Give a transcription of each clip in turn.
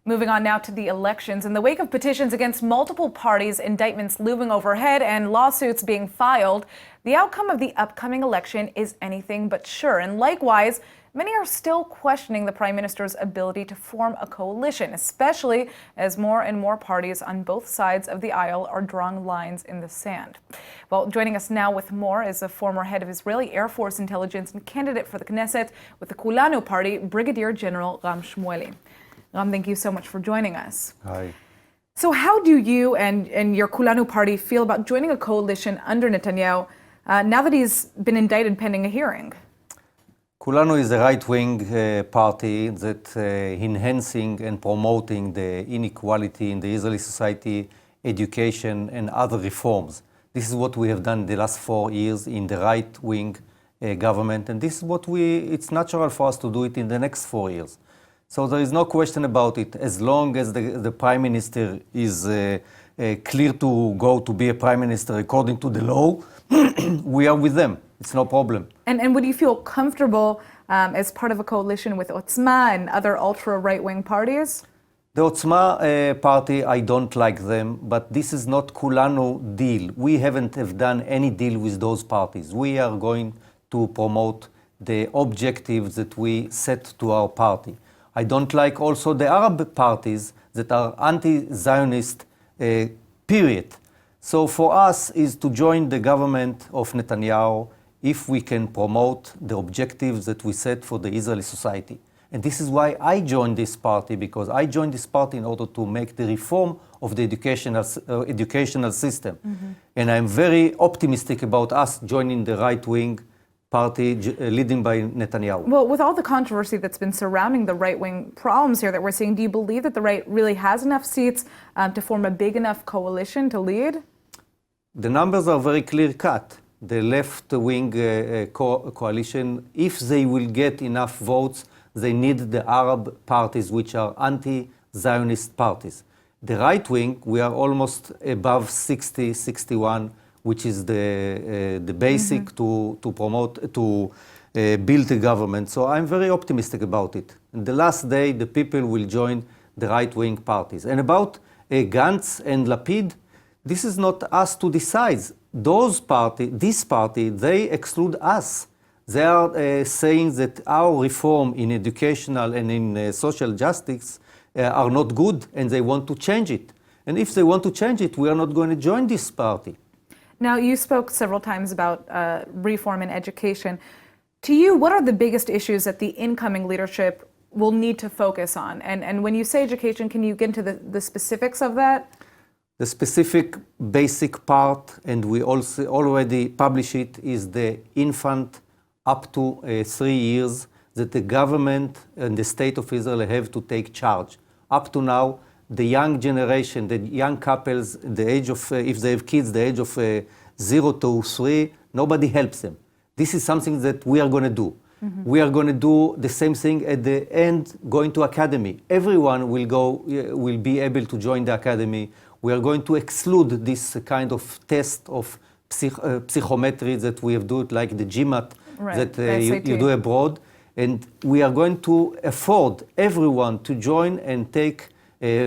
Moving on now to the elections. In the wake of petitions against multiple parties, indictments looming overhead, and lawsuits being filed, the outcome of the upcoming election is anything but sure. And likewise, many are still questioning the Prime Minister's ability to form a coalition, especially as more and more parties on both sides of the aisle are drawing lines in the sand. Well, joining us now with more is a former head of Israeli Air Force intelligence and candidate for the Knesset with the Kulanu Party, Brigadier General Shmueli. Ram, thank you so much for joining us. Hi. So how do you and your Kulanu Party feel about joining a coalition under Netanyahu now that he's been indicted pending a hearing? Kulanu is a right-wing party that enhancing and promoting the inequality in the Israeli society, education and other reforms. This is what we have done the last 4 years in the right-wing government, and this is what it's natural for us to do it in the next 4 years. So there is no question about it. As long as the Prime Minister is clear to go to be a Prime Minister according to the law, we are with them. It's no problem. And would you feel comfortable as part of a coalition with Otzma and other ultra-right-wing parties? The Otzma party, I don't like them, but this is not Kulanu deal. We haven't have done any deal with those parties. We are going to promote the objectives that we set to our party. I don't like also the Arab parties that are anti-Zionist, period. So for us is to join the government of Netanyahu if we can promote the objectives that we set for the Israeli society. And this is why I joined this party, because I joined this party in order to make the reform of the educational system. Mm-hmm. And I'm very optimistic about us joining the right-wing party leading by Netanyahu. Well, with all the controversy that's been surrounding the right-wing problems here that we're seeing, do you believe that the right really has enough seats to form a big enough coalition to lead? The numbers are very clear-cut. The left-wing coalition, if they will get enough votes, they need the Arab parties, which are anti-Zionist parties. The right-wing, we are almost above 60, 61, which is the basic mm-hmm. to promote, to build a government. So I'm very optimistic about it. And the last day, the people will join the right-wing parties. And about Gantz and Lapid, this is not us to decide. This party, they exclude us. They are saying that our reform in educational and in social justice are not good, and they want to change it. And if they want to change it, we are not going to join this party. Now, you spoke several times about reform in education. To you, what are the biggest issues that the incoming leadership will need to focus on? And when you say education, can you get into the specifics of that? The specific basic part, and we also already publish it, is the infant up to 3 years that the government and the state of Israel have to take charge. Up to now, the young generation, the young couples, the age of, if they have kids, the age of 0 to 3, nobody helps them. This is something that we are going to do. Mm-hmm. We are going to do the same thing at the end, going to academy. Everyone will be able to join the academy. We are going to exclude this kind of test of psychometry that we have done, like the GMAT right. that you do abroad. And we are going to afford everyone to join and take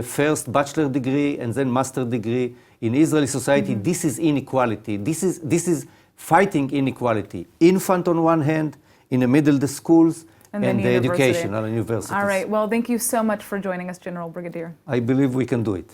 first bachelor degree and then master degree. In Israeli society, mm-hmm. this is inequality. This is fighting inequality. Infant on one hand, in the middle the schools, and the education and universities. All right. Well, thank you so much for joining us, General Brigadier. I believe we can do it.